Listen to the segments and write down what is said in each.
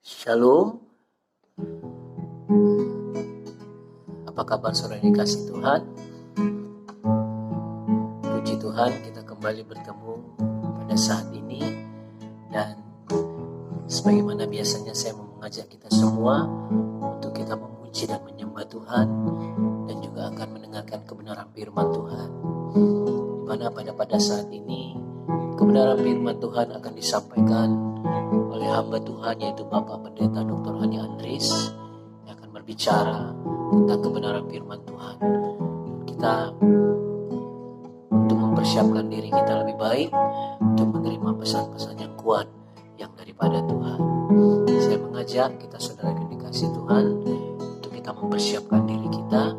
Shalom, apa kabar saudara yang dikasihi Tuhan? Puji Tuhan, kita kembali bertemu pada saat ini. Dan sebagaimana biasanya saya mau mengajak kita semua untuk kita memuji dan menyembah Tuhan, dan juga akan mendengarkan kebenaran firman Tuhan, di mana pada saat ini kebenaran firman Tuhan akan disampaikan oleh hamba Tuhan, yaitu Bapak Pendeta Dr. Hani Andris, yang akan berbicara tentang kebenaran firman Tuhan. Kita untuk mempersiapkan diri kita lebih baik untuk menerima pesan-pesan yang kuat yang daripada Tuhan. Saya mengajak kita saudara yang dikasihi Tuhan untuk kita mempersiapkan diri kita,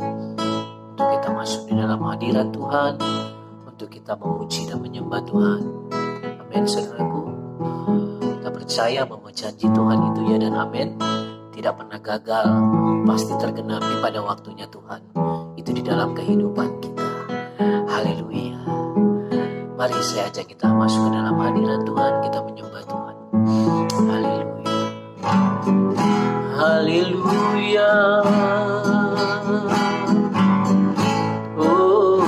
untuk kita masuk di dalam hadirat Tuhan, untuk kita memuji dan menyembah Tuhan. Amin, saudaraku. Kita percaya bahwa janji Tuhan itu ya dan amin, tidak pernah gagal, pasti tergenapi pada waktunya Tuhan. Itu di dalam kehidupan kita. Haleluya. Mari saya ajak kita masuk ke dalam hadirat Tuhan, kita menyembah Tuhan. Haleluya. Haleluya. Oh,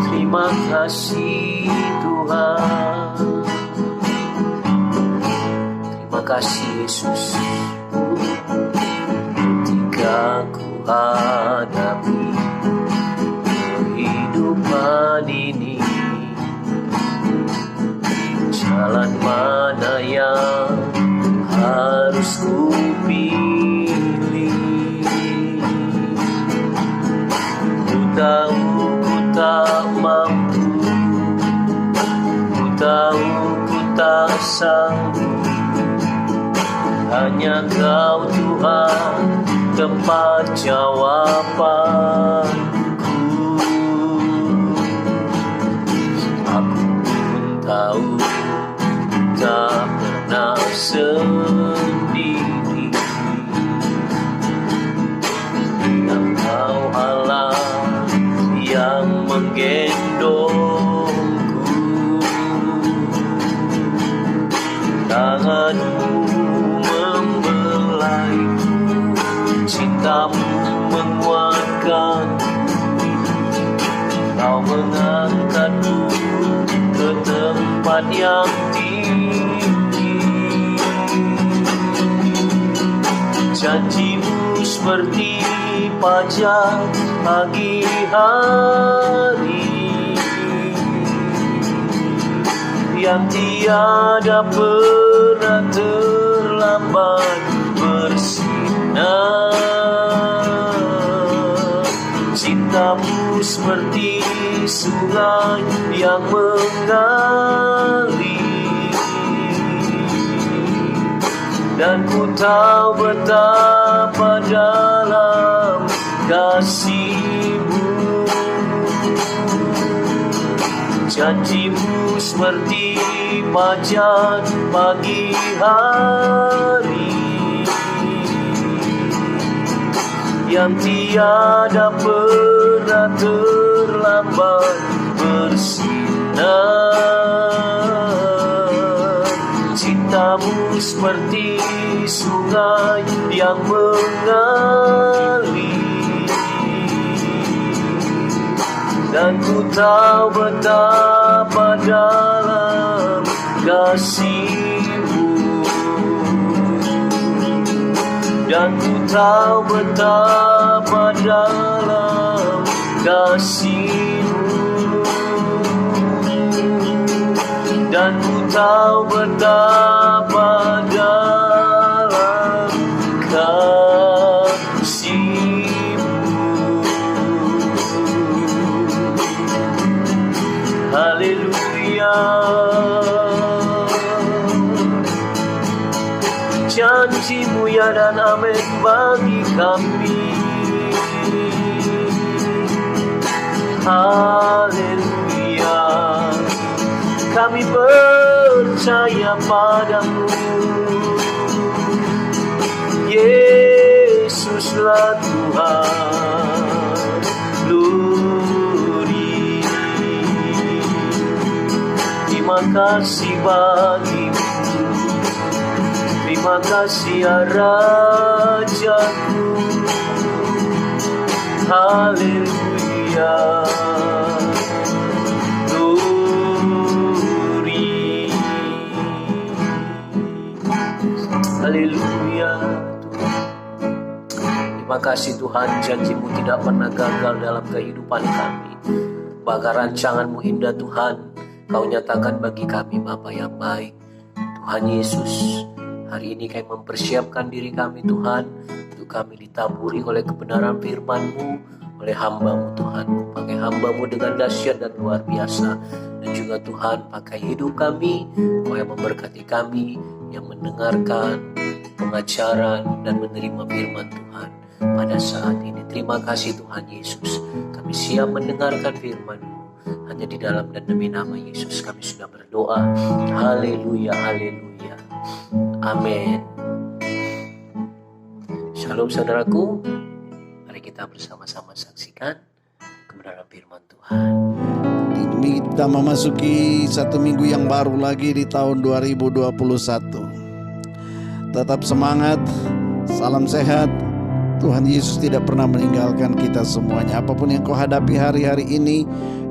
terima kasih Tuhan. Terima kasih Yesus. Ketika ku hadapi kehidupan ini, jalan mana yang harus ku pilih? Ku tahu ku tak mampu, ku tahu ku tak sanggup. Hanya Kau Tuhan tempat jawabanku. Aku pun tahu tak pernah sendiri. Engkau Allah yang menggendongku. Tangan-Mu membelaiku, cinta-Mu menguatkan. Kau mengangkatku ke tempat yang tinggi. Janji-Mu seperti fajar pagi hari, yang tiada pernah terlambat bersinar. Cinta-Mu seperti sungai yang mengalir, dan ku tahu betapa dalam kasih-Mu. Janji-Mu seperti fajar pagi hari, yang tiada pernah terlambat bersinar. Cinta-Mu seperti sungai yang mengalir, dan ku tahu betapa dalam kasih-Mu, dan ku tahu betapa dalam kasih-Mu, dan ku tahu betapa dalam kasih-Mu. Haleluya. Janji-Mu ya dan amin bagi kami. Haleluya. Kami percaya padamu, Yesuslah Tuhan. Terima kasih bagimu, Terima kasih ya Rajaku. Haleluya. Glory. Haleluya. Terima kasih Tuhan, janji-Mu tidak pernah gagal dalam kehidupan kami. Bahkan rancangan-Mu indah Tuhan, Kau nyatakan bagi kami Bapa yang baik. Tuhan Yesus, hari ini kami mempersiapkan diri kami Tuhan, untuk kami ditaburi oleh kebenaran firman-Mu, oleh hamba-Mu Tuhan. Pakai hamba-Mu dengan dahsyat dan luar biasa. Dan juga Tuhan, pakai hidup kami, Kau yang memberkati kami, yang mendengarkan pengajaran dan menerima firman Tuhan pada saat ini. Terima kasih Tuhan Yesus, kami siap mendengarkan firman-Mu. Hanya di dalam dan demi nama Yesus kami sudah berdoa. Haleluya, haleluya. Amin. Shalom saudaraku. Mari kita bersama-sama saksikan kebenaran firman Tuhan. Kita memasuki satu minggu yang baru lagi di tahun 2021. Tetap semangat, salam sehat. Tuhan Yesus tidak pernah meninggalkan kita semuanya. Apapun yang kau hadapi hari-hari ini,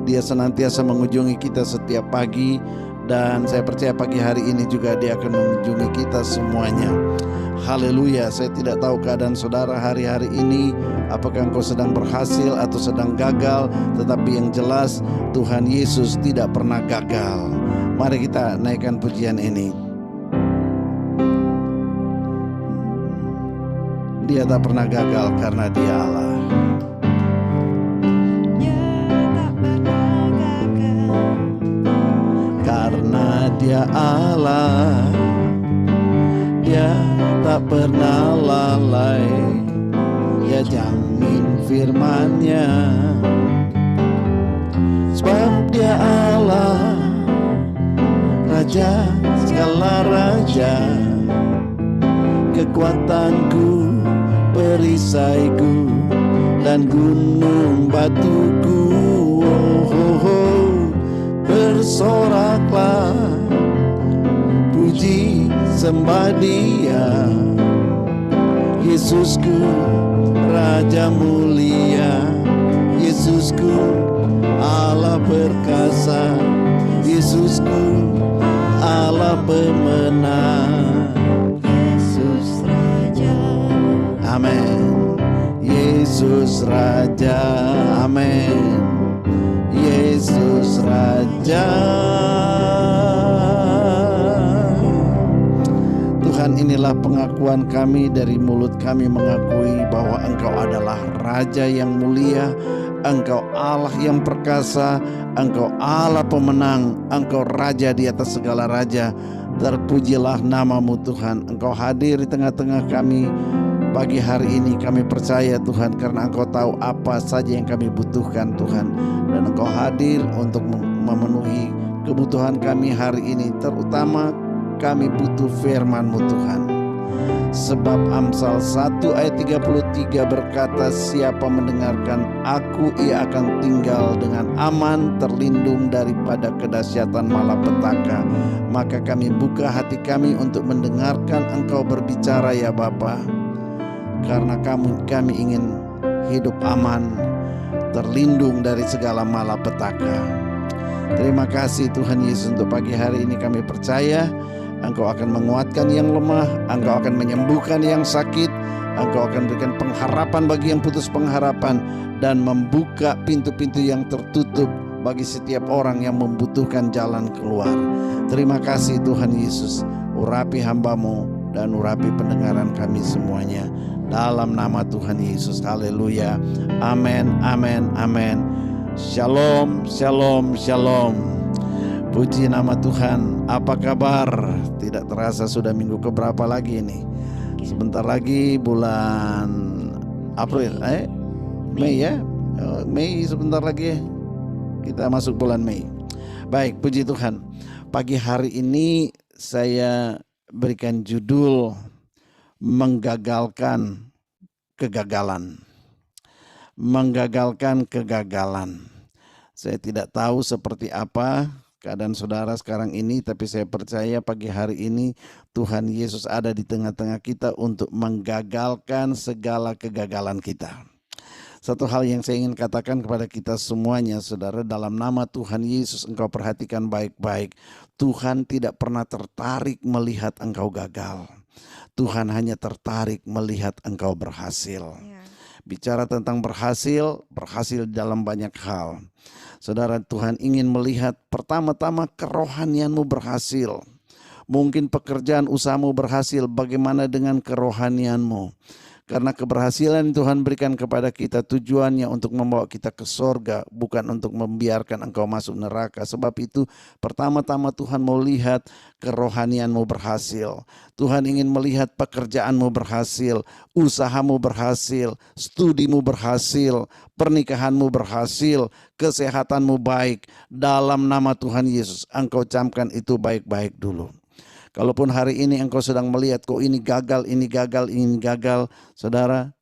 Dia senantiasa mengunjungi kita setiap pagi. Dan saya percaya pagi hari ini juga Dia akan mengunjungi kita semuanya. Haleluya. Saya tidak tahu keadaan saudara hari-hari ini, apakah engkau sedang berhasil atau sedang gagal. Tetapi yang jelas Tuhan Yesus tidak pernah gagal. Mari kita naikkan pujian ini. Dia tak pernah gagal karena Dia Allah. Karena Dia Allah, Dia tak pernah lalai. Dia jamin firman-Nya. Sebab Dia Allah, Raja segala raja, kekuatanku, perisaiku, dan gunung batuku. Oh, oh, oh. Bersoraklah, puji sembah Dia. Yesusku, Raja mulia. Yesusku, Allah perkasa. Yesusku, Allah pemenang. Yesus Raja. Amin. Yesus Raja. Amin. Yesus Raja. Tuhan, inilah pengakuan kami, dari mulut kami mengakui bahwa Engkau adalah Raja yang mulia, Engkau Allah yang perkasa, Engkau Allah pemenang, Engkau Raja di atas segala raja. Terpujilah nama-Mu Tuhan. Engkau hadir di tengah-tengah kami pagi hari ini. Kami percaya Tuhan, karena Engkau tahu apa saja yang kami butuhkan Tuhan. Dan Engkau hadir untuk memenuhi kebutuhan kami hari ini. Terutama kami butuh firman-Mu Tuhan. Sebab Amsal 1 ayat 33 berkata, siapa mendengarkan Aku, ia akan tinggal dengan aman, terlindung daripada kedahsyatan malapetaka. Maka kami buka hati kami untuk mendengarkan Engkau berbicara ya Bapa. Karena kami ingin hidup aman, terlindung dari segala malapetaka. Terima kasih Tuhan Yesus, untuk pagi hari ini kami percaya Engkau akan menguatkan yang lemah, Engkau akan menyembuhkan yang sakit, Engkau akan berikan pengharapan bagi yang putus pengharapan, dan membuka pintu-pintu yang tertutup bagi setiap orang yang membutuhkan jalan keluar. Terima kasih Tuhan Yesus. Urapi hamba-Mu dan urapi pendengaran kami semuanya. Dalam nama Tuhan Yesus. Haleluya. Amin, amin, amin. Shalom, shalom, shalom. Puji nama Tuhan. Apa kabar? Tidak terasa sudah minggu keberapa lagi ini? Sebentar lagi bulan April, Mei ya. Mei sebentar lagi kita masuk bulan Mei. Baik, puji Tuhan. Pagi hari ini saya berikan judul menggagalkan kegagalan. Menggagalkan kegagalan. Saya tidak tahu seperti apa keadaan saudara sekarang ini, tapi saya percaya pagi hari ini Tuhan Yesus ada di tengah-tengah kita untuk menggagalkan segala kegagalan kita. Satu hal yang saya ingin katakan kepada kita semuanya, saudara, dalam nama Tuhan Yesus engkau perhatikan baik-baik. Tuhan tidak pernah tertarik melihat engkau gagal. Tuhan hanya tertarik melihat engkau berhasil. Bicara tentang berhasil dalam banyak hal. Saudara, Tuhan ingin melihat pertama-tama kerohanianmu berhasil. Mungkin pekerjaan usahamu berhasil, bagaimana dengan kerohanianmu? Karena keberhasilan Tuhan berikan kepada kita tujuannya untuk membawa kita ke sorga, bukan untuk membiarkan engkau masuk neraka. Sebab itu pertama-tama Tuhan mau lihat kerohanianmu berhasil. Tuhan ingin melihat pekerjaanmu berhasil, usahamu berhasil, studimu berhasil, pernikahanmu berhasil, kesehatanmu baik. Dalam nama Tuhan Yesus, engkau camkan itu baik-baik dulu. Kalaupun hari ini engkau sedang melihat kok ini gagal, saudara,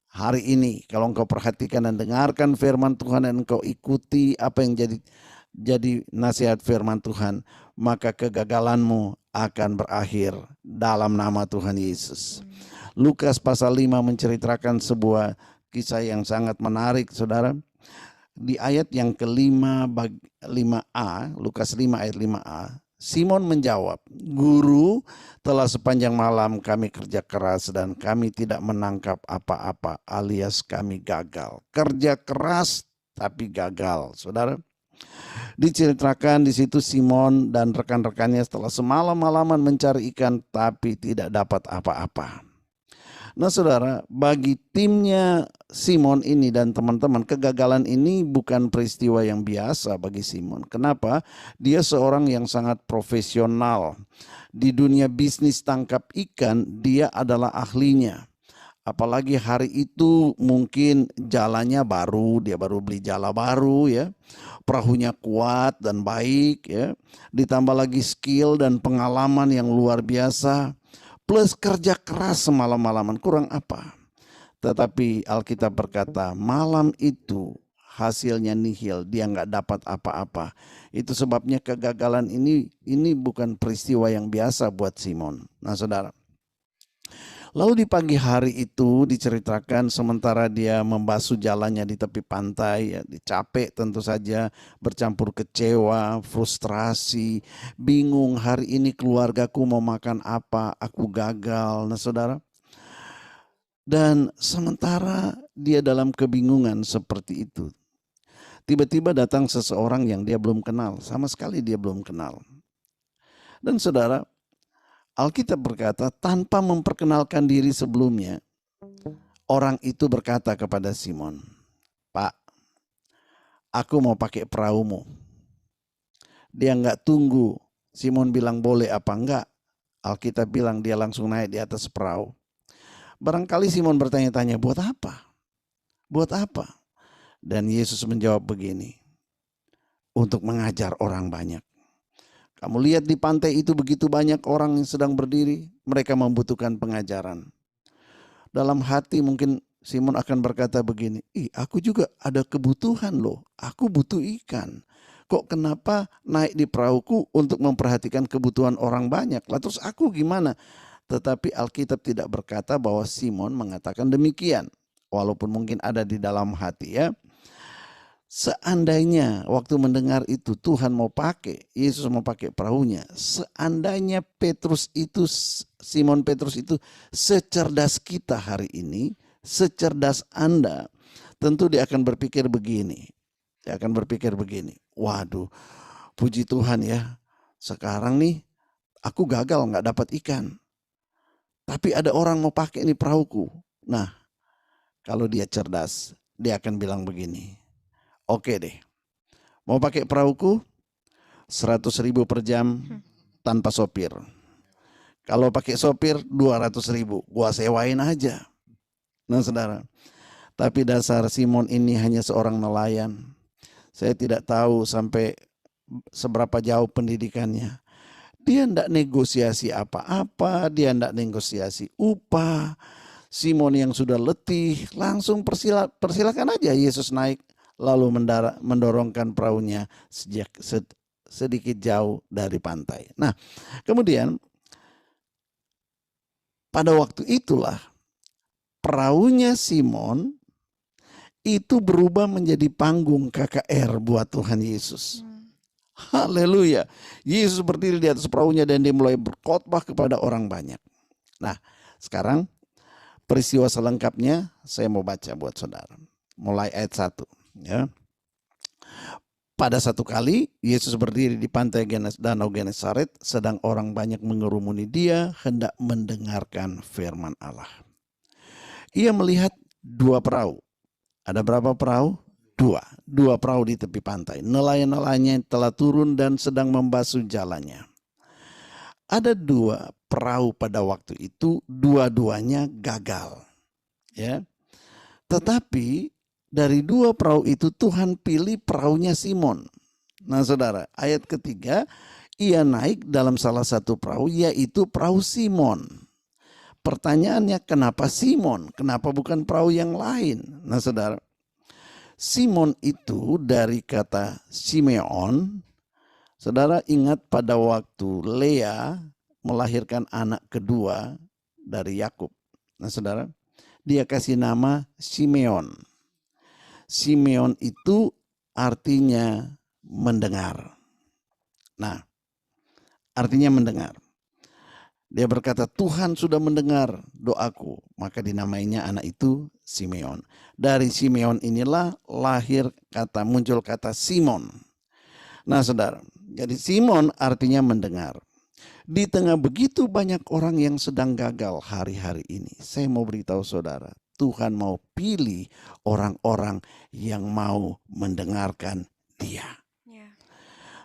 hari ini kalau engkau perhatikan dan dengarkan firman Tuhan dan engkau ikuti apa yang jadi nasihat firman Tuhan, maka kegagalanmu akan berakhir dalam nama Tuhan Yesus. Lukas pasal 5 menceritakan sebuah kisah yang sangat menarik, saudara. Di ayat yang kelima 5a, Lukas 5 ayat 5a, Simon menjawab, "Guru, telah sepanjang malam kami kerja keras dan kami tidak menangkap apa-apa, alias kami gagal." Kerja keras tapi gagal, saudara. Diceritakan di situ Simon dan rekan-rekannya setelah semalam-malaman mencari ikan tapi tidak dapat apa-apa. Nah saudara, bagi timnya Simon ini dan teman-teman, kegagalan ini bukan peristiwa yang biasa bagi Simon. Kenapa? Dia seorang yang sangat profesional. Di dunia bisnis tangkap ikan, dia adalah ahlinya. Apalagi hari itu mungkin jalannya baru, dia baru beli jala baru ya. Perahunya kuat dan baik ya. Ditambah lagi skill dan pengalaman yang luar biasa. Plus kerja keras semalam-malaman, kurang apa? Tetapi Alkitab berkata malam itu hasilnya nihil, dia nggak dapat apa-apa. Itu sebabnya kegagalan ini bukan peristiwa yang biasa buat Simon. Nah saudara, lalu di pagi hari itu diceritakan sementara dia membasuh jalannya di tepi pantai, ya, capek tentu saja, bercampur kecewa, frustrasi, bingung, hari ini keluargaku mau makan apa, aku gagal. Nah saudara, dan sementara dia dalam kebingungan seperti itu, tiba-tiba datang seseorang yang dia belum kenal, sama sekali dia belum kenal. Dan saudara, Alkitab berkata tanpa memperkenalkan diri sebelumnya, orang itu berkata kepada Simon, "Pak, aku mau pakai perahumu." Dia nggak tunggu Simon bilang boleh apa enggak. Alkitab bilang dia langsung naik di atas perahu. Barangkali Simon bertanya-tanya, buat apa? Buat apa? Dan Yesus menjawab begini, untuk mengajar orang banyak. Kamu lihat di pantai itu begitu banyak orang yang sedang berdiri, mereka membutuhkan pengajaran. Dalam hati mungkin Simon akan berkata begini, aku juga ada kebutuhan loh, aku butuh ikan. Kok kenapa naik di perahuku untuk memperhatikan kebutuhan orang banyak? Lah terus aku gimana? Tetapi Alkitab tidak berkata bahwa Simon mengatakan demikian. Walaupun mungkin ada di dalam hati ya. Seandainya waktu mendengar itu Tuhan mau pakai, Yesus mau pakai perahunya. Seandainya Simon Petrus itu secerdas kita hari ini, secerdas Anda, tentu dia akan berpikir begini. Dia akan berpikir begini, waduh puji Tuhan ya, sekarang nih aku gagal gak dapat ikan. Tapi ada orang mau pakai ini perahuku. Nah, kalau dia cerdas, dia akan bilang begini. Oke deh, mau pakai perahuku 100.000 per jam tanpa sopir. Kalau pakai sopir 200.000, gua sewain aja. Nah saudara, tapi dasar Simon ini hanya seorang nelayan. Saya tidak tahu sampai seberapa jauh pendidikannya. Dia tidak negosiasi apa-apa, dia tidak negosiasi upah. Simon yang sudah letih langsung persilakan aja Yesus naik, lalu mendorongkan perahunya sedikit jauh dari pantai. Nah, kemudian pada waktu itulah perahunya Simon itu berubah menjadi panggung KKR buat Tuhan Yesus. Haleluya. Yesus berdiri di atas perahunya dan dia mulai berkhotbah kepada orang banyak. Nah, sekarang peristiwa selengkapnya saya mau baca buat saudara. Mulai ayat 1. Ya. Pada satu kali Yesus berdiri di pantai Danau Genesaret, sedang orang banyak mengerumuni dia hendak mendengarkan firman Allah. Ia melihat dua perahu. Ada berapa perahu? Dua perahu di tepi pantai. Nelayan-nelayannya telah turun dan sedang membasuh jalannya. Ada dua perahu pada waktu itu, dua-duanya gagal. Ya. Tetapi dari dua perahu itu Tuhan pilih perahunya Simon. Nah saudara, ayat ketiga, ia naik dalam salah satu perahu, yaitu perahu Simon. Pertanyaannya, kenapa Simon? Kenapa bukan perahu yang lain? Nah saudara, Simon itu dari kata Simeon. Saudara ingat pada waktu Lea melahirkan anak kedua dari Yakub. Nah saudara, dia kasih nama Simeon. Simeon itu artinya mendengar. Nah, artinya mendengar. Dia berkata, Tuhan sudah mendengar doaku. Maka dinamainya anak itu Simeon. Dari Simeon inilah muncul kata Simon. Nah saudara, jadi Simon artinya mendengar. Di tengah begitu banyak orang yang sedang gagal hari-hari ini, saya mau beritahu saudara, Tuhan mau pilih orang-orang yang mau mendengarkan dia.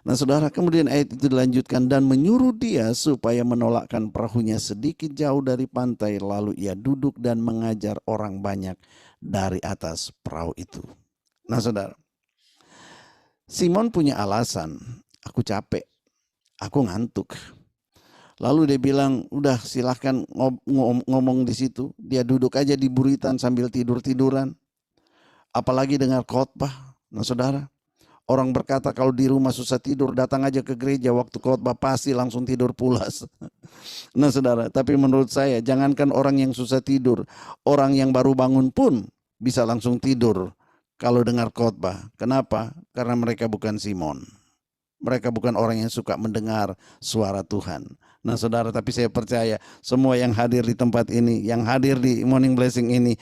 Nah saudara, kemudian ayat itu dilanjutkan, dan menyuruh dia supaya menolakkan perahunya sedikit jauh dari pantai, lalu ia duduk dan mengajar orang banyak dari atas perahu itu. Nah saudara, Simon punya alasan, aku capek, aku ngantuk. Lalu dia bilang, udah silahkan ngomong di situ. Dia duduk aja di buritan sambil tidur-tiduran. Apalagi dengar khotbah. Nah saudara, orang berkata kalau di rumah susah tidur, datang aja ke gereja waktu khotbah pasti langsung tidur pulas. Nah saudara, tapi menurut saya jangankan orang yang susah tidur, orang yang baru bangun pun bisa langsung tidur kalau dengar khotbah. Kenapa? Karena mereka bukan Simon. Mereka bukan orang yang suka mendengar suara Tuhan. Nah saudara, tapi saya percaya semua yang hadir di tempat ini, yang hadir di Morning Blessing ini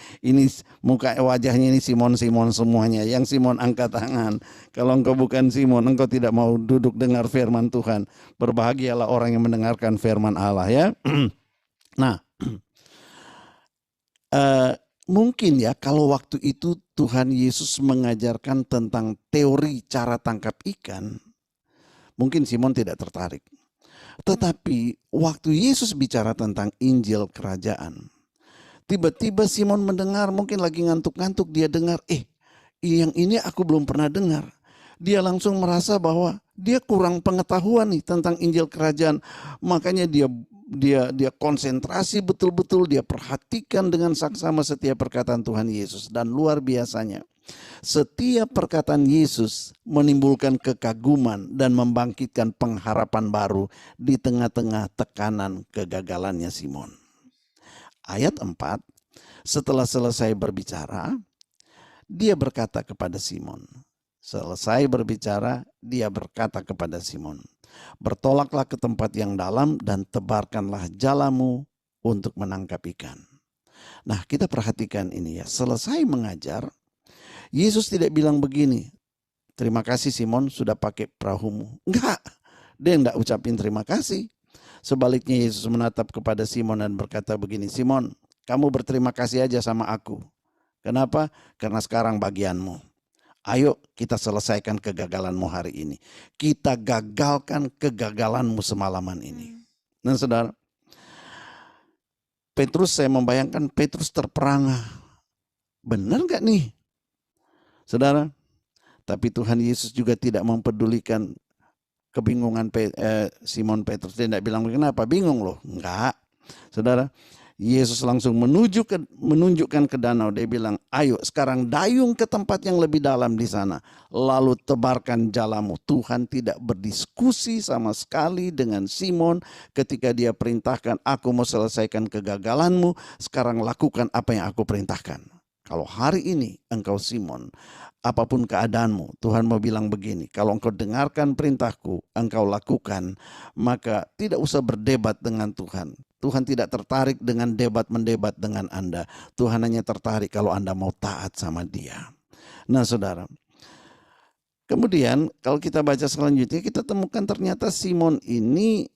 muka wajahnya ini Simon semuanya. Yang Simon angkat tangan. Kalau engkau bukan Simon, engkau tidak mau duduk dengar firman Tuhan. Berbahagialah orang yang mendengarkan firman Allah ya. Nah, mungkin ya kalau waktu itu Tuhan Yesus mengajarkan tentang teori cara tangkap ikan, mungkin Simon tidak tertarik. Tetapi waktu Yesus bicara tentang Injil Kerajaan, tiba-tiba Simon mendengar, mungkin lagi ngantuk-ngantuk, dia dengar, yang ini aku belum pernah dengar. Dia langsung merasa bahwa dia kurang pengetahuan nih tentang Injil Kerajaan. Makanya dia konsentrasi betul-betul, dia perhatikan dengan saksama setiap perkataan Tuhan Yesus. Dan luar biasanya, setiap perkataan Yesus menimbulkan kekaguman dan membangkitkan pengharapan baru di tengah-tengah tekanan kegagalannya Simon. Ayat 4, setelah selesai berbicara, dia berkata kepada Simon. Selesai berbicara, dia berkata kepada Simon, bertolaklah ke tempat yang dalam dan tebarkanlah jalamu untuk menangkap ikan. Nah, kita perhatikan ini ya, selesai mengajar, Yesus tidak bilang begini, terima kasih Simon sudah pakai perahumu. Enggak, dia enggak ucapin terima kasih. Sebaliknya Yesus menatap kepada Simon dan berkata begini, Simon, kamu berterima kasih aja sama aku. Kenapa? Karena sekarang bagianmu. Ayo kita selesaikan kegagalanmu hari ini. Kita gagalkan kegagalanmu semalaman ini. Nah saudara, Petrus, saya membayangkan Petrus terperangah. Benar gak nih? Saudara, tapi Tuhan Yesus juga tidak mempedulikan kebingungan Simon Petrus. Dia tidak bilang, kenapa bingung loh? Enggak. Saudara, Yesus langsung menunjukkan ke danau. Dia bilang, ayo sekarang dayung ke tempat yang lebih dalam di sana. Lalu tebarkan jalamu. Tuhan tidak berdiskusi sama sekali dengan Simon ketika dia perintahkan, aku mau selesaikan kegagalanmu. Sekarang lakukan apa yang aku perintahkan. Kalau hari ini engkau Simon, apapun keadaanmu, Tuhan mau bilang begini, kalau engkau dengarkan perintahku, engkau lakukan, maka tidak usah berdebat dengan Tuhan. Tuhan tidak tertarik dengan mendebat dengan Anda. Tuhan hanya tertarik kalau Anda mau taat sama Dia. Nah saudara, kemudian kalau kita baca selanjutnya, kita temukan ternyata Simon ini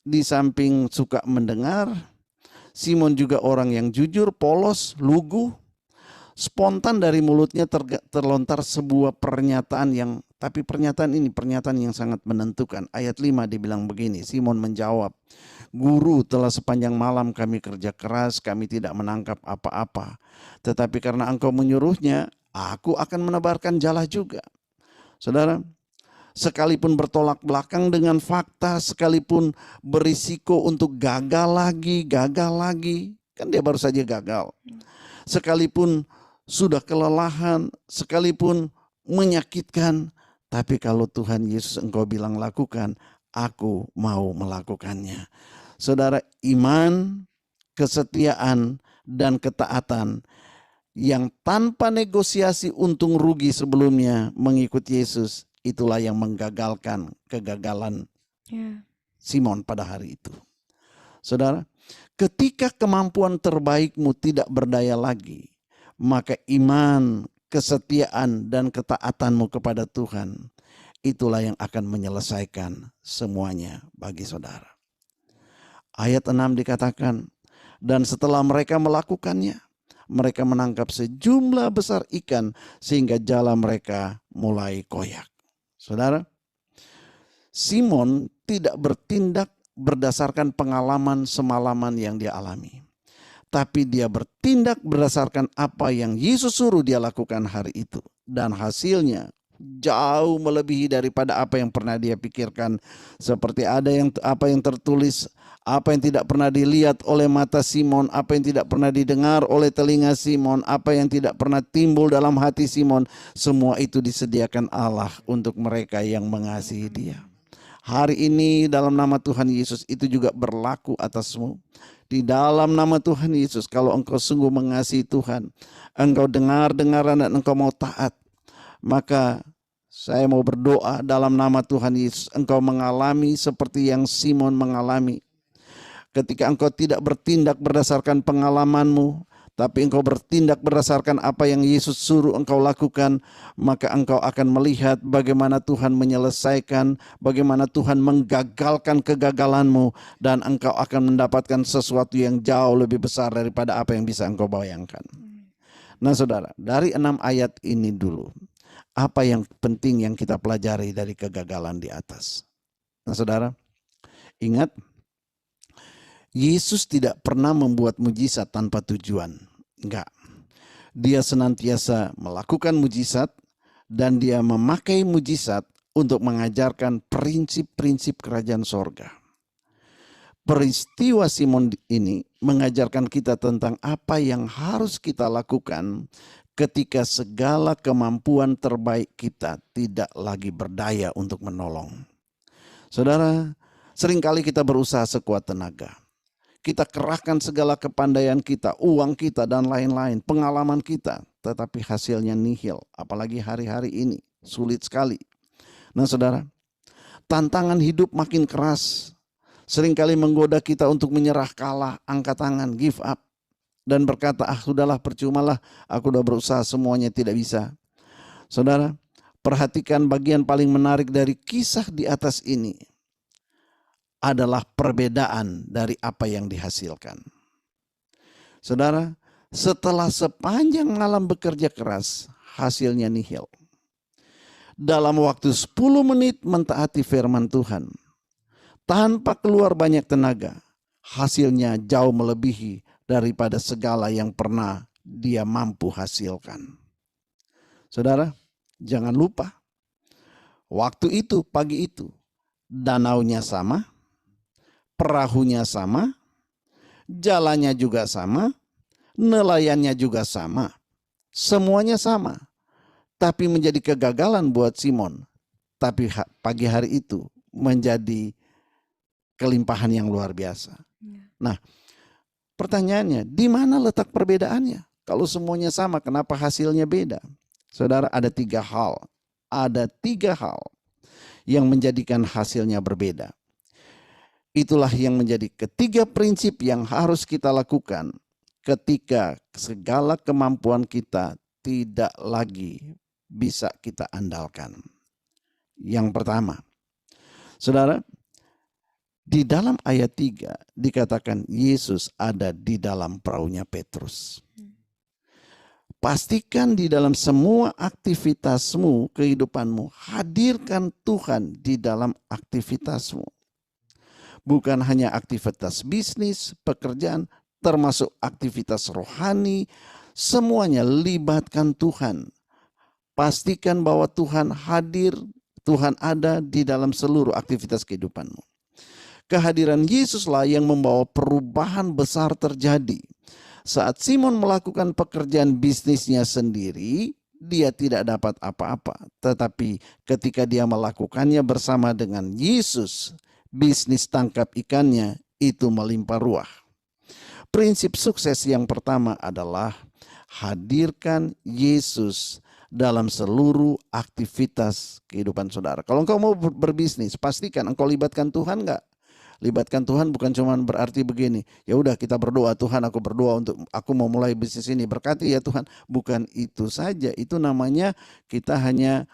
di samping suka mendengar, Simon juga orang yang jujur, polos, lugu. Spontan dari mulutnya terlontar sebuah pernyataan tapi pernyataan ini pernyataan yang sangat menentukan. Ayat 5 dibilang begini, Simon menjawab, Guru, telah sepanjang malam kami kerja keras, kami tidak menangkap apa-apa. Tetapi karena engkau menyuruhnya, aku akan menebarkan jala juga. Saudara, sekalipun bertolak belakang dengan fakta, sekalipun berisiko untuk gagal lagi, kan dia baru saja gagal. Sekalipun sudah kelelahan, sekalipun menyakitkan, tapi kalau Tuhan Yesus engkau bilang lakukan, aku mau melakukannya. Saudara, iman, kesetiaan, dan ketaatan yang tanpa negosiasi untung rugi sebelumnya mengikut Yesus, itulah yang menggagalkan kegagalan Simon pada hari itu. Saudara, ketika kemampuan terbaikmu tidak berdaya lagi, maka iman, kesetiaan, dan ketaatanmu kepada Tuhan, itulah yang akan menyelesaikan semuanya bagi saudara. Ayat 6 dikatakan, dan setelah mereka melakukannya, mereka menangkap sejumlah besar ikan sehingga jala mereka mulai koyak. Saudara, Simon tidak bertindak berdasarkan pengalaman semalaman yang dia alami. Tapi dia bertindak berdasarkan apa yang Yesus suruh dia lakukan hari itu. Dan hasilnya jauh melebihi daripada apa yang pernah dia pikirkan. Seperti apa yang tertulis, apa yang tidak pernah dilihat oleh mata Simon, apa yang tidak pernah didengar oleh telinga Simon, apa yang tidak pernah timbul dalam hati Simon. Semua itu disediakan Allah untuk mereka yang mengasihi Dia. Hari ini dalam nama Tuhan Yesus itu juga berlaku atasmu. Di dalam nama Tuhan Yesus, kalau engkau sungguh mengasihi Tuhan, engkau dengar-dengaran dan engkau mau taat, maka saya mau berdoa dalam nama Tuhan Yesus, engkau mengalami seperti yang Simon mengalami. Ketika engkau tidak bertindak berdasarkan pengalamanmu, tapi engkau bertindak berdasarkan apa yang Yesus suruh engkau lakukan, maka engkau akan melihat bagaimana Tuhan menyelesaikan, bagaimana Tuhan menggagalkan kegagalanmu, dan engkau akan mendapatkan sesuatu yang jauh lebih besar daripada apa yang bisa engkau bayangkan. Nah saudara, dari 6 ayat ini dulu, apa yang penting yang kita pelajari dari kegagalan di atas? Nah saudara, ingat, Yesus tidak pernah membuat mujizat tanpa tujuan. Enggak. Dia senantiasa melakukan mujizat dan dia memakai mujizat untuk mengajarkan prinsip-prinsip kerajaan sorga. Peristiwa Simon ini mengajarkan kita tentang apa yang harus kita lakukan ketika segala kemampuan terbaik kita tidak lagi berdaya untuk menolong. Saudara, seringkali kita berusaha sekuat tenaga. Kita kerahkan segala kepandaian kita, uang kita dan lain-lain, pengalaman kita. Tetapi hasilnya nihil, apalagi hari-hari ini, sulit sekali. Nah saudara, tantangan hidup makin keras. Seringkali menggoda kita untuk menyerah, kalah, angkat tangan, give up. Dan berkata, sudahlah percumalah, aku udah berusaha semuanya tidak bisa. Saudara, perhatikan bagian paling menarik dari kisah di atas ini adalah perbedaan dari apa yang dihasilkan. Saudara, setelah sepanjang malam bekerja keras, hasilnya nihil. Dalam waktu 10 menit mentaati firman Tuhan, tanpa keluar banyak tenaga, hasilnya jauh melebihi daripada segala yang pernah dia mampu hasilkan. Saudara, jangan lupa, waktu itu, pagi itu, danaunya sama, perahunya sama, jalannya juga sama, nelayannya juga sama, semuanya sama. Tapi menjadi kegagalan buat Simon. Tapi pagi hari itu menjadi kelimpahan yang luar biasa. Nah, pertanyaannya, di mana letak perbedaannya? Kalau semuanya sama, kenapa hasilnya beda? Saudara, ada 3 hal. Ada 3 hal yang menjadikan hasilnya berbeda. Itulah yang menjadi ketiga prinsip yang harus kita lakukan ketika segala kemampuan kita tidak lagi bisa kita andalkan. Yang pertama, saudara, di dalam ayat 3 dikatakan Yesus ada di dalam perahunya Petrus. Pastikan di dalam semua aktivitasmu, kehidupanmu, hadirkan Tuhan di dalam aktivitasmu. Bukan hanya aktivitas bisnis, pekerjaan, termasuk aktivitas rohani, semuanya libatkan Tuhan. Pastikan bahwa Tuhan hadir, Tuhan ada di dalam seluruh aktivitas kehidupanmu. Kehadiran Yesuslah yang membawa perubahan besar terjadi. Saat Simon melakukan pekerjaan bisnisnya sendiri, dia tidak dapat apa-apa. Tetapi ketika dia melakukannya bersama dengan Yesus, bisnis tangkap ikannya itu melimpah ruah. Prinsip sukses yang pertama adalah hadirkan Yesus dalam seluruh aktivitas kehidupan saudara. Kalau engkau mau berbisnis, pastikan engkau libatkan Tuhan enggak? Libatkan Tuhan bukan cuma berarti begini, ya udah kita berdoa, Tuhan aku berdoa untuk aku mau mulai bisnis ini, berkati ya Tuhan. Bukan itu saja, itu namanya kita hanya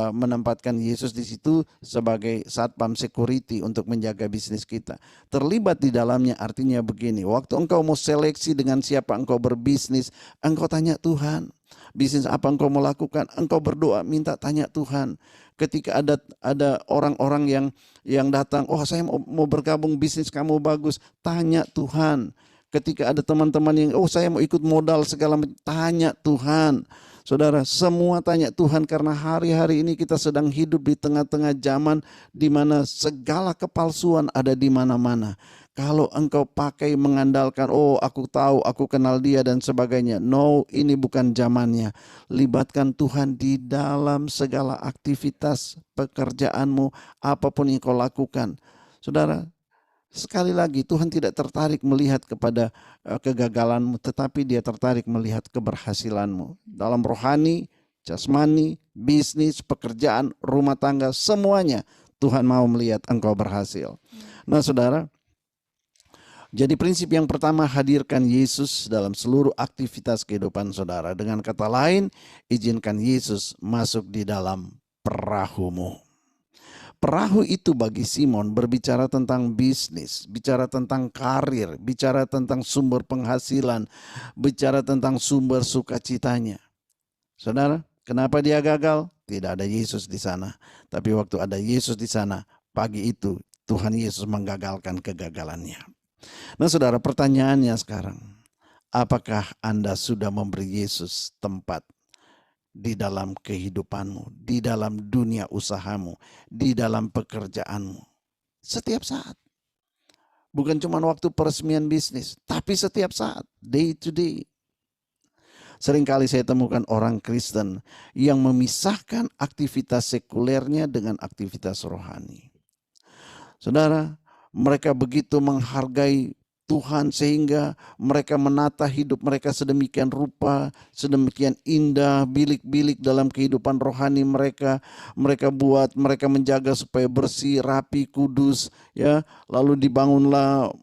menempatkan Yesus di situ sebagai satpam security untuk menjaga bisnis kita. Terlibat di dalamnya artinya begini, waktu engkau mau seleksi dengan siapa engkau berbisnis, engkau tanya Tuhan, bisnis apa engkau mau lakukan, engkau berdoa, minta tanya Tuhan. Ketika ada orang-orang yang datang, oh saya mau bergabung, bisnis kamu bagus, tanya Tuhan. Ketika ada teman-teman yang, oh saya mau ikut modal segala macam, tanya Tuhan. Saudara, semua tanya Tuhan karena hari-hari ini kita sedang hidup di tengah-tengah zaman di mana segala kepalsuan ada di mana-mana. Kalau engkau pakai mengandalkan, oh aku tahu, aku kenal dia dan sebagainya. No, ini bukan zamannya. Libatkan Tuhan di dalam segala aktivitas pekerjaanmu, apapun yang kau lakukan. Saudara, sekali lagi Tuhan tidak tertarik melihat kepada kegagalanmu, tetapi dia tertarik melihat keberhasilanmu. Dalam rohani, jasmani, bisnis, pekerjaan, rumah tangga, semuanya Tuhan mau melihat engkau berhasil. Nah saudara, jadi prinsip yang pertama, hadirkan Yesus dalam seluruh aktivitas kehidupan saudara. Dengan kata lain, izinkan Yesus masuk di dalam perahumu. Perahu itu bagi Simon berbicara tentang bisnis, bicara tentang karir, bicara tentang sumber penghasilan, bicara tentang sumber sukacitanya. Saudara, kenapa dia gagal? Tidak ada Yesus di sana. Tapi waktu ada Yesus di sana, pagi itu Tuhan Yesus menggagalkan kegagalannya. Nah saudara, pertanyaannya sekarang, apakah Anda sudah memberi Yesus tempat di dalam kehidupanmu, di dalam dunia usahamu, di dalam pekerjaanmu? Setiap saat. Bukan cuma waktu peresmian bisnis, tapi setiap saat, day to day. Seringkali saya temukan orang Kristen yang memisahkan aktivitas sekulernya dengan aktivitas rohani. Saudara, mereka begitu menghargai Tuhan sehingga mereka menata hidup mereka sedemikian rupa, sedemikian indah, bilik-bilik dalam kehidupan rohani mereka. Mereka menjaga supaya bersih, rapi, kudus, ya. Lalu dibangunlah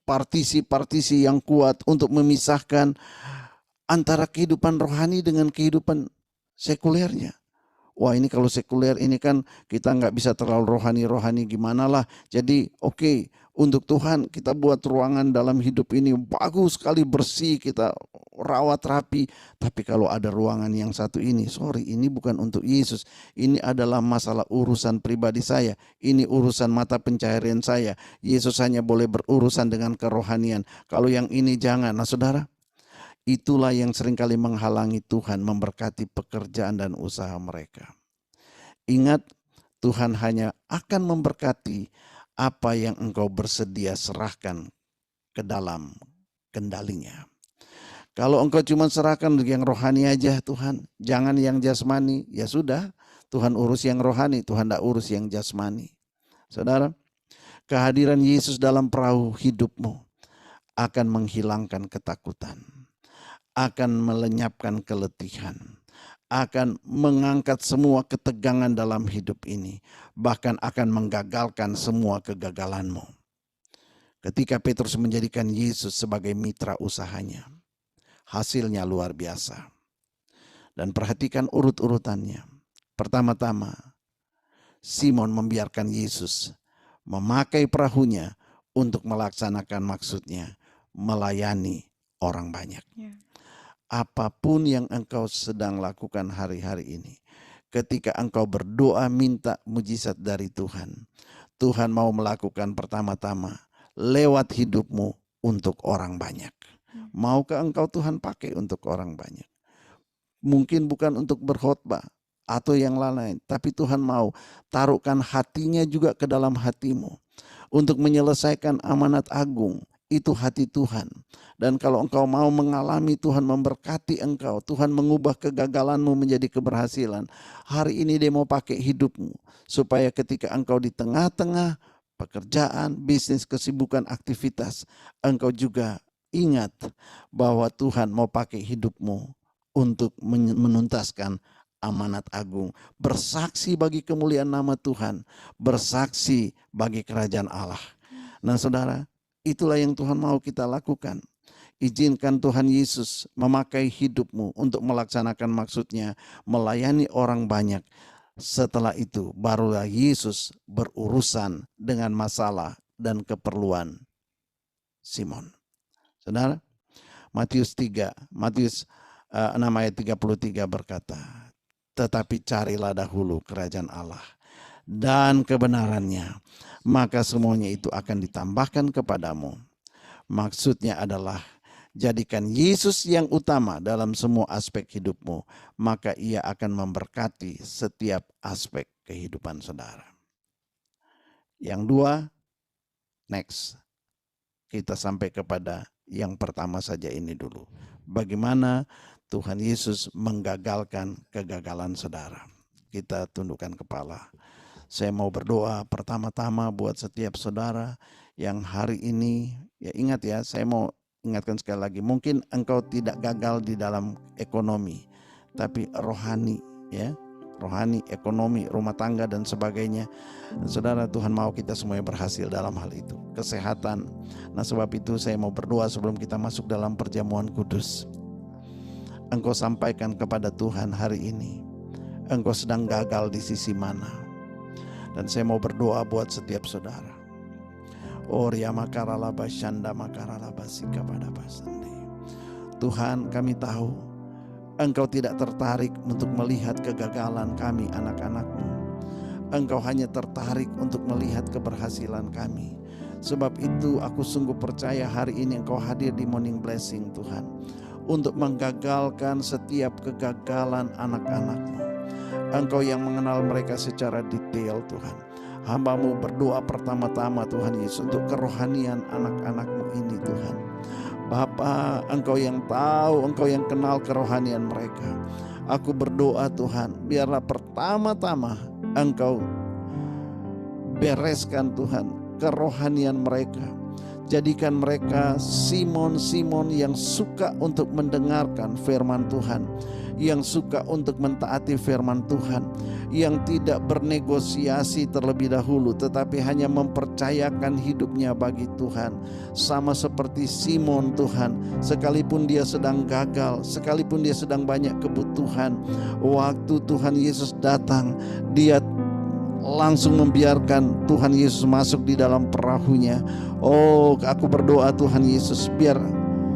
partisi-partisi yang kuat untuk memisahkan antara kehidupan rohani dengan kehidupan sekulernya. Wah ini kalau sekuler ini kan kita nggak bisa terlalu rohani gimana lah. Jadi oke, untuk Tuhan kita buat ruangan dalam hidup ini bagus sekali, bersih, kita rawat rapi. Tapi kalau ada ruangan yang satu ini, sorry, ini bukan untuk Yesus. Ini adalah masalah urusan pribadi saya. Ini urusan mata pencaharian saya. Yesus hanya boleh berurusan dengan kerohanian. Kalau yang ini jangan. Nah saudara, itulah yang seringkali menghalangi Tuhan memberkati pekerjaan dan usaha mereka. Ingat, Tuhan hanya akan memberkati apa yang engkau bersedia serahkan ke dalam kendalinya. Kalau engkau cuma serahkan yang rohani aja Tuhan, jangan yang jasmani, ya sudah, Tuhan urus yang rohani, Tuhan tidak urus yang jasmani. Saudara, kehadiran Yesus dalam perahu hidupmu akan menghilangkan ketakutan, akan melenyapkan keletihan, akan mengangkat semua ketegangan dalam hidup ini, bahkan akan menggagalkan semua kegagalanmu. Ketika Petrus menjadikan Yesus sebagai mitra usahanya, hasilnya luar biasa. Dan perhatikan urut-urutannya. Pertama-tama, Simon membiarkan Yesus memakai perahunya untuk melaksanakan maksudnya, melayani orang banyak. Apapun yang engkau sedang lakukan hari-hari ini, ketika engkau berdoa minta mujizat dari Tuhan, Tuhan mau melakukan pertama-tama lewat hidupmu untuk orang banyak. Maukah engkau Tuhan pakai untuk orang banyak? Mungkin bukan untuk berkhotbah atau yang lain, tapi Tuhan mau taruhkan hatinya juga ke dalam hatimu untuk menyelesaikan amanat agung. Itu hati Tuhan. Dan kalau engkau mau mengalami Tuhan memberkati engkau, Tuhan mengubah kegagalanmu menjadi keberhasilan, hari ini Dia mau pakai hidupmu supaya ketika engkau di tengah-tengah pekerjaan, bisnis, kesibukan, aktivitas, engkau juga ingat bahwa Tuhan mau pakai hidupmu untuk menuntaskan amanat agung, bersaksi bagi kemuliaan nama Tuhan, bersaksi bagi kerajaan Allah. Nah saudara, itulah yang Tuhan mau kita lakukan. Izinkan Tuhan Yesus memakai hidupmu untuk melaksanakan maksudnya, melayani orang banyak. Setelah itu barulah Yesus berurusan dengan masalah dan keperluan Simon. Saudara, Matius 6 ayat 33 berkata, tetapi carilah dahulu kerajaan Allah dan kebenarannya, maka semuanya itu akan ditambahkan kepadamu. Maksudnya adalah jadikan Yesus yang utama dalam semua aspek hidupmu, maka Ia akan memberkati setiap aspek kehidupan saudara. Yang dua, next. Kita sampai kepada yang pertama saja ini dulu. Bagaimana Tuhan Yesus menggagalkan kegagalan saudara. Kita tundukkan kepala. Saya mau berdoa pertama-tama buat setiap saudara yang hari ini, ya ingat ya, saya mau ingatkan sekali lagi, mungkin engkau tidak gagal di dalam ekonomi, tapi rohani, ya, rohani, ekonomi, rumah tangga dan sebagainya. Saudara, Tuhan mau kita semuanya berhasil dalam hal itu. Kesehatan. Nah sebab itu saya mau berdoa sebelum kita masuk dalam perjamuan kudus. Engkau sampaikan kepada Tuhan hari ini, engkau sedang gagal di sisi mana. Dan saya mau berdoa buat setiap saudara. Tuhan, kami tahu Engkau tidak tertarik untuk melihat kegagalan kami anak-anak-Mu. Engkau hanya tertarik untuk melihat keberhasilan kami. Sebab itu aku sungguh percaya hari ini Engkau hadir di Morning Blessing Tuhan, untuk menggagalkan setiap kegagalan anak-anak-Mu. Engkau yang mengenal mereka secara detail Tuhan. Hamba-Mu berdoa pertama-tama Tuhan Yesus untuk kerohanian anak-anak-Mu ini Tuhan. Bapa, Engkau yang tahu, Engkau yang kenal kerohanian mereka. Aku berdoa Tuhan, biarlah pertama-tama Engkau bereskan Tuhan kerohanian mereka. Jadikan mereka Simon-Simon yang suka untuk mendengarkan firman Tuhan, yang suka untuk mentaati firman Tuhan, yang tidak bernegosiasi terlebih dahulu, tetapi hanya mempercayakan hidupnya bagi Tuhan. Sama seperti Simon Tuhan, sekalipun dia sedang gagal, sekalipun dia sedang banyak kebutuhan, waktu Tuhan Yesus datang, dia langsung membiarkan Tuhan Yesus masuk di dalam perahunya. Oh, aku berdoa Tuhan Yesus, biar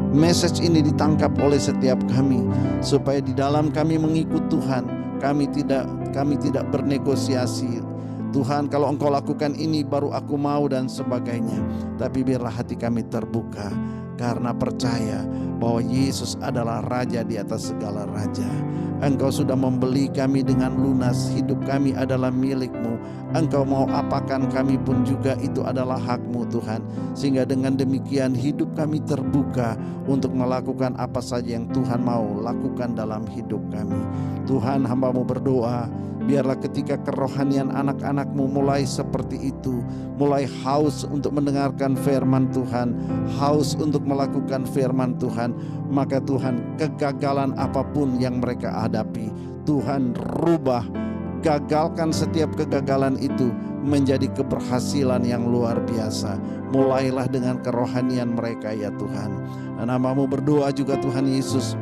message ini ditangkap oleh setiap kami, supaya di dalam kami mengikut Tuhan, kami tidak bernegosiasi. Tuhan, kalau Engkau lakukan ini baru aku mau dan sebagainya. Tapi biarlah hati kami terbuka. karena percaya bahwa Yesus adalah Raja di atas segala raja. Engkau sudah membeli kami dengan lunas, hidup kami adalah milik-Mu. Engkau mau apakan kami pun juga itu adalah hak-Mu Tuhan. Sehingga dengan demikian hidup kami terbuka untuk melakukan apa saja yang Tuhan mau lakukan dalam hidup kami. Tuhan, hamba-Mu berdoa, biarlah ketika kerohanian anak-anak-Mu mulai seperti itu, mulai haus untuk mendengarkan firman Tuhan, haus untuk melakukan firman Tuhan, maka Tuhan, kegagalan apapun yang mereka hadapi, Tuhan rubah, gagalkan setiap kegagalan itu menjadi keberhasilan yang luar biasa. Mulailah dengan kerohanian mereka ya Tuhan. Dan hamba-Mu berdoa juga Tuhan Yesus,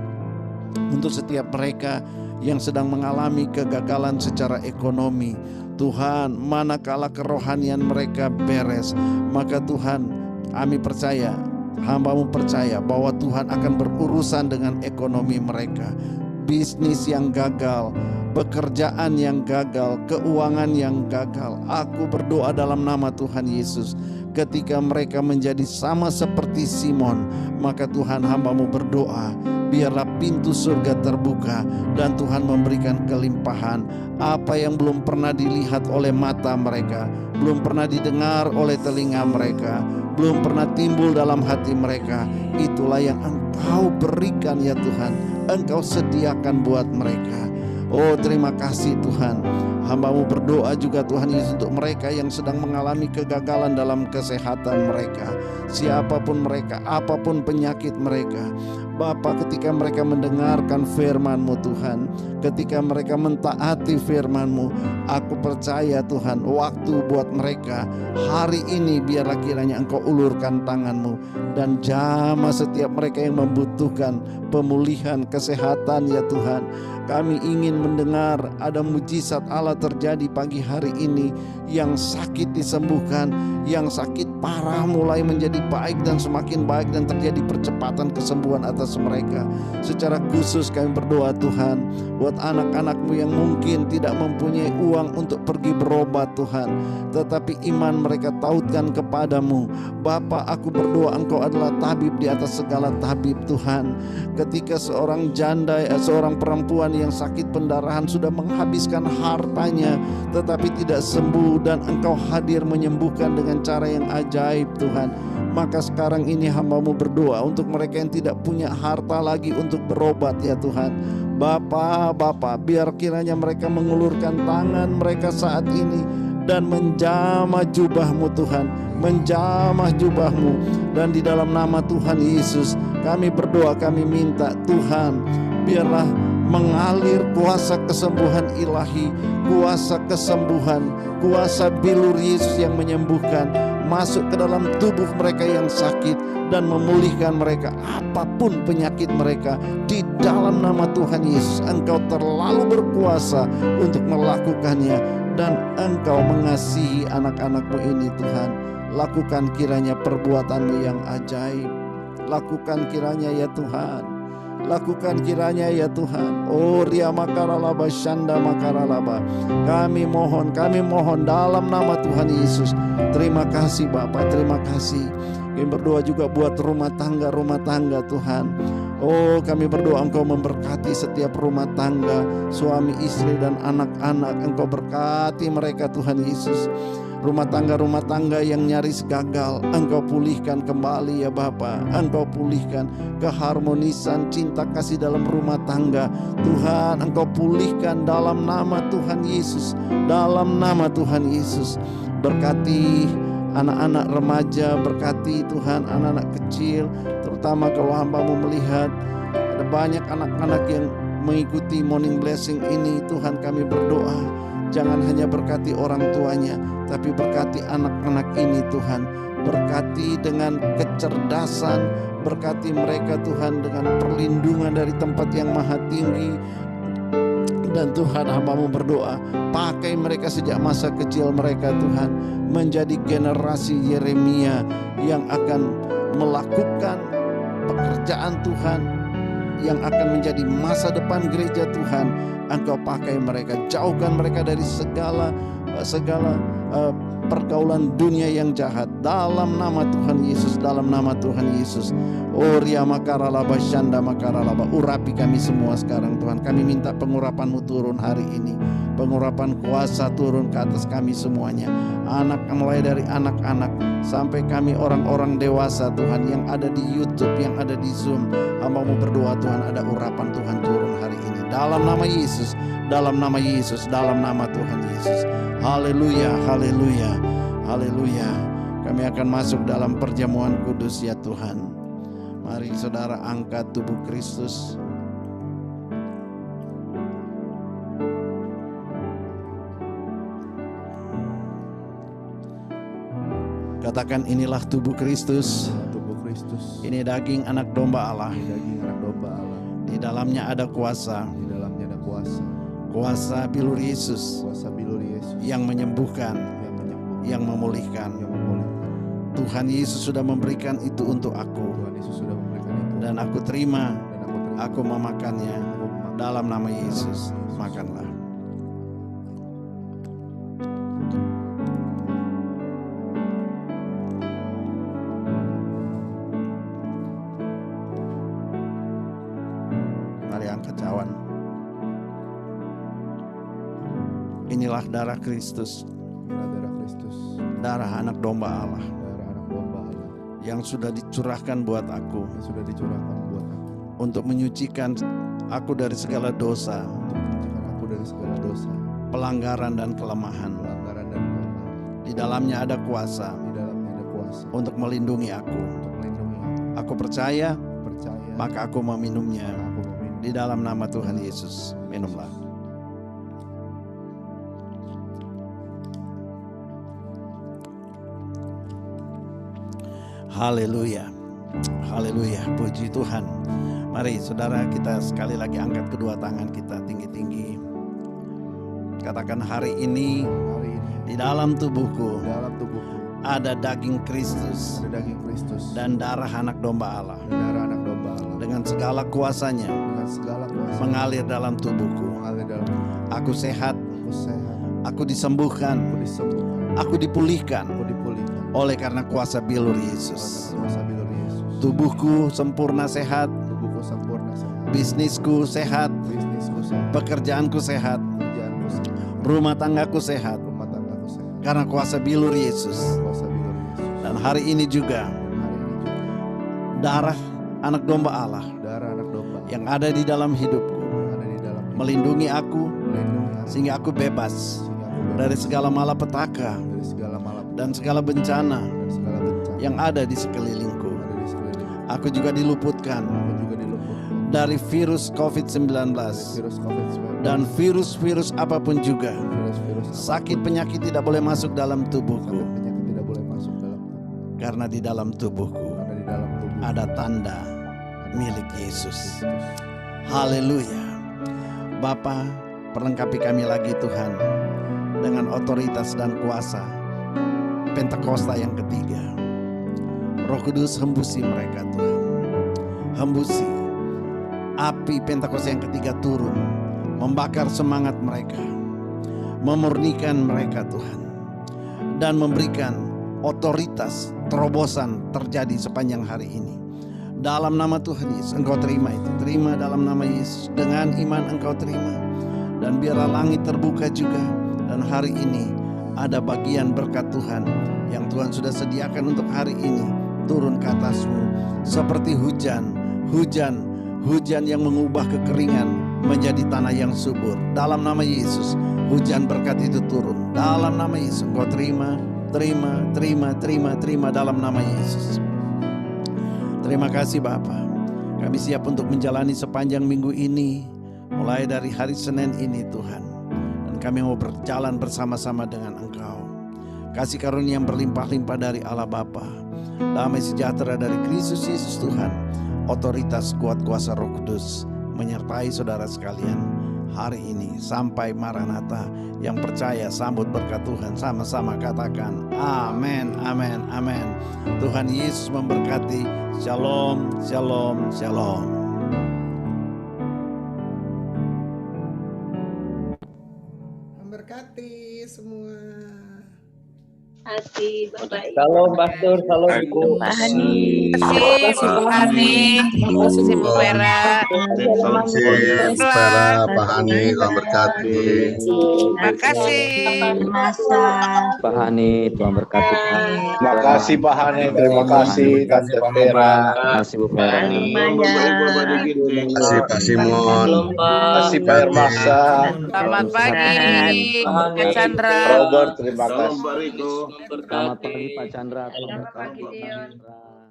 untuk setiap mereka yang sedang mengalami kegagalan secara ekonomi. Tuhan, manakala kerohanian mereka beres, maka Tuhan, kami percaya, hamba-Mu percaya bahwa Tuhan akan berurusan dengan ekonomi mereka. Bisnis yang gagal, pekerjaan yang gagal, keuangan yang gagal, aku berdoa dalam nama Tuhan Yesus, ketika mereka menjadi sama seperti Simon, maka Tuhan, hamba-Mu berdoa, biarlah pintu surga terbuka dan Tuhan memberikan kelimpahan. Apa yang belum pernah dilihat oleh mata mereka, belum pernah didengar oleh telinga mereka, belum pernah timbul dalam hati mereka, itulah yang Engkau berikan ya Tuhan, Engkau sediakan buat mereka. Oh, terima kasih Tuhan. Hamba-Mu berdoa juga Tuhan Yesus untuk mereka yang sedang mengalami kegagalan dalam kesehatan mereka. Siapapun mereka, apapun penyakit mereka, Bapa, ketika mereka mendengarkan firman-Mu Tuhan, ketika mereka mentaati firman-Mu, aku percaya Tuhan, waktu buat mereka hari ini biarlah kiranya Engkau ulurkan tangan-Mu dan jamah setiap mereka yang membutuhkan pemulihan kesehatan ya Tuhan. Kami ingin mendengar ada mujizat Allah terjadi pagi hari ini, yang sakit disembuhkan, yang sakit parah mulai menjadi baik dan semakin baik, dan terjadi percepatan kesembuhan atas mereka. Secara khusus kami berdoa Tuhan, buat anak-anak-Mu yang mungkin tidak mempunyai uang untuk pergi berobat Tuhan, tetapi iman mereka tautkan kepadamu. Bapa, aku berdoa Engkau adalah tabib di atas segala tabib Tuhan. Ketika seorang janda, seorang perempuan yang sakit pendarahan sudah menghabiskan hartanya tetapi tidak sembuh, dan Engkau hadir menyembuhkan dengan cara yang ajaib Tuhan, maka sekarang ini hamba-Mu berdoa untuk mereka yang tidak punya harta lagi untuk berobat ya Tuhan. Bapa, biar kiranya mereka mengulurkan tangan mereka saat ini dan menjamah jubah-Mu Tuhan, menjamah jubah-Mu, dan di dalam nama Tuhan Yesus kami berdoa, kami minta Tuhan, biarlah mengalir kuasa kesembuhan ilahi, kuasa kesembuhan, kuasa bilur Yesus yang menyembuhkan masuk ke dalam tubuh mereka yang sakit dan memulihkan mereka apapun penyakit mereka. Di dalam nama Tuhan Yesus, Engkau terlalu berkuasa untuk melakukannya, dan Engkau mengasihi anak-anak-Mu ini Tuhan. Lakukan kiranya perbuatan-Mu yang ajaib, lakukan kiranya ya Tuhan, lakukan kiranya ya Tuhan. Oh, ria makaralaba shanda makaralaba, kami mohon dalam nama Tuhan Yesus. Terima kasih Bapa, terima kasih. Kami berdoa juga buat rumah tangga Tuhan. Oh, kami berdoa Engkau memberkati setiap rumah tangga, suami istri dan anak-anak. Engkau berkati mereka Tuhan Yesus. Rumah tangga yang nyaris gagal, Engkau pulihkan kembali ya Bapa. Engkau pulihkan keharmonisan cinta kasih dalam rumah tangga Tuhan. Engkau pulihkan dalam nama Tuhan Yesus, dalam nama Tuhan Yesus. Berkati anak-anak remaja, berkati Tuhan anak-anak kecil, terutama kalau hamba-Mu melihat ada banyak anak-anak yang mengikuti morning blessing ini. Tuhan, kami berdoa, jangan hanya berkati orang tuanya, tapi berkati anak-anak ini Tuhan. Berkati dengan kecerdasan, berkati mereka Tuhan dengan perlindungan dari tempat yang maha tinggi. Dan Tuhan, hamba-Mu berdoa, pakai mereka sejak masa kecil mereka Tuhan, menjadi generasi Yeremia yang akan melakukan pekerjaan Tuhan, yang akan menjadi masa depan gereja Tuhan. Engkau pakai mereka, jauhkan mereka dari segala pergaulan dunia yang jahat. Dalam nama Tuhan Yesus, dalam nama Tuhan Yesus. Ria makaralaba syanda makaralaba. Urapi kami semua sekarang Tuhan. Kami minta pengurapan-Mu turun hari ini. Pengurapan kuasa turun ke atas kami semuanya. Anak, mulai dari anak-anak sampai kami orang-orang dewasa Tuhan, yang ada di YouTube, yang ada di Zoom. Hamba-Mu berdoa Tuhan, ada urapan Tuhan turun hari ini. Dalam nama Yesus, dalam nama Yesus, dalam nama Tuhan Yesus. Haleluya, haleluya, haleluya. Kami akan masuk dalam perjamuan kudus ya Tuhan. Mari saudara angkat tubuh Kristus. Katakan, inilah tubuh Kristus. Tubuh Kristus. Ini daging anak domba Allah. Ini daging anak domba Allah. Di dalamnya ada kuasa. Di dalamnya ada kuasa. Kuasa bilur Yesus. Kuasa bilur Yesus. Yang menyembuhkan. Yang menyembuhkan. Yang memulihkan. Yang memulihkan. Tuhan Yesus sudah memberikan itu untuk aku. Tuhan Yesus sudah memberikan itu. Dan aku terima. Dan aku terima. Aku memakannya. Aku memakan. Dalam nama Yesus. Yesus. Makanlah. Mari angkat cawan. Inilah darah Kristus. Inilah darah Kristus. Darah anak domba Allah. Darah anak domba Allah. Yang sudah dicurahkan buat aku. Yang sudah dicurahkan buat aku. Untuk menyucikan aku dari segala dosa. Untuk menyucikan aku dari segala dosa. Pelanggaran dan kelemahan. Pelanggaran dan kelemahan. Di dalamnya ada kuasa. Di dalamnya ada kuasa. Untuk melindungi aku. Untuk melindungi aku. Aku percaya. Percaya. Maka aku meminumnya. Maka aku meminum. Di dalam nama Tuhan Yesus. Minumlah. Haleluya. Haleluya. Puji Tuhan. Mari saudara, kita sekali lagi angkat kedua tangan kita tinggi-tinggi. Katakan, hari ini Hari ini di dalam tubuhku di dalam tubuhku ada daging Kristus ada daging Kristus dan darah anak domba Allah. dan darah anak domba Allah. Dengan segala kuasanya Dengan segala kuasa mengalir dalam tubuhku. mengalir dalam tubuhku. Aku sehat, Aku sehat. aku disembuhkan, Aku disembuhkan. aku dipulihkan Aku dipulihkan. oleh karena kuasa bilur Oleh Yesus. karena kuasa bilur Yesus. Tubuhku sempurna sehat, Tubuhku sempurna sehat. bisnisku sehat, Bisnisku sehat. pekerjaanku sehat, Pekerjaanku sehat. rumah tanggaku sehat Rumah tanggaku sehat. karena kuasa bilur Yesus. Kuasa bilur Yesus. Dan hari ini juga Dan hari ini juga darah anak domba Allah darah anak domba yang ada di dalam hidupku yang ada di dalam melindungi aku melindungi aku sehingga aku bebas sehingga aku bebas dari segala malapetaka dari segala malapetaka dan segala bencana dan segala bencana yang ada di sekelilingku. yang ada di sekeliling. Aku juga diluputkan Aku juga diluputkan dari virus COVID-19 dari virus COVID-19 dan virus-virus apapun juga. virus-virus Sakit penyakit tidak boleh masuk dalam tubuhku, sakit penyakit tidak boleh masuk dalam tubuh. karena di dalam tubuhku Karena di dalam tubuh ada tanda milik Yesus. Yesus. Haleluya. Bapa, perlengkapi kami lagi Tuhan dengan otoritas dan kuasa Pentakosta yang ketiga. Roh Kudus, hembusi mereka Tuhan. Hembusi api Pentakosta yang ketiga turun, membakar semangat mereka, memurnikan mereka Tuhan, dan memberikan otoritas terobosan terjadi sepanjang hari ini. Dalam nama Tuhan Yesus, engkau terima itu. Terima dalam nama Yesus. Dengan iman engkau terima. Dan biarlah langit terbuka juga. Dan hari ini ada bagian berkat Tuhan yang Tuhan sudah sediakan untuk hari ini turun ke atasmu. Seperti hujan. Hujan yang mengubah kekeringan menjadi tanah yang subur. Dalam nama Yesus, hujan berkat itu turun. Dalam nama Yesus, engkau terima dalam nama Yesus. Terima kasih Bapa. Kami siap untuk menjalani sepanjang minggu ini, mulai dari hari Senin ini Tuhan. Dan kami mau berjalan bersama-sama dengan Engkau. Kasih karunia yang berlimpah-limpah dari Allah Bapa, damai sejahtera dari Kristus Yesus Tuhan, otoritas kuat kuasa Roh Kudus menyertai saudara sekalian hari ini sampai Maranatha. Yang percaya sambut berkat Tuhan, sama-sama katakan amin, amin, amin. Tuhan Yesus memberkati. Shalom, shalom, shalom. Memberkati semua. memberkati Bapak Ibu. Salam Pastor, salam Ibu. Pak Hani. Terima kasih Bu Hani. Terima kasih Bu Vera. Terima kasih Bu Vera, Pak Hani, Tuhan berkati. Terima kasih. Masa. Pak Hani, Tuhan berkati. Terima kasih Pak Hani, terima kasih Tante Vera. Terima kasih Bu Vera. Terima kasih Pak Simon. Terima kasih Pak Hermasa. Selamat pagi Pak Chandra. Robert, terima kasih. Selamat pagi Pak Chandra. Tuhan Selamat berkati. pagi, Dion. Pak Chandra.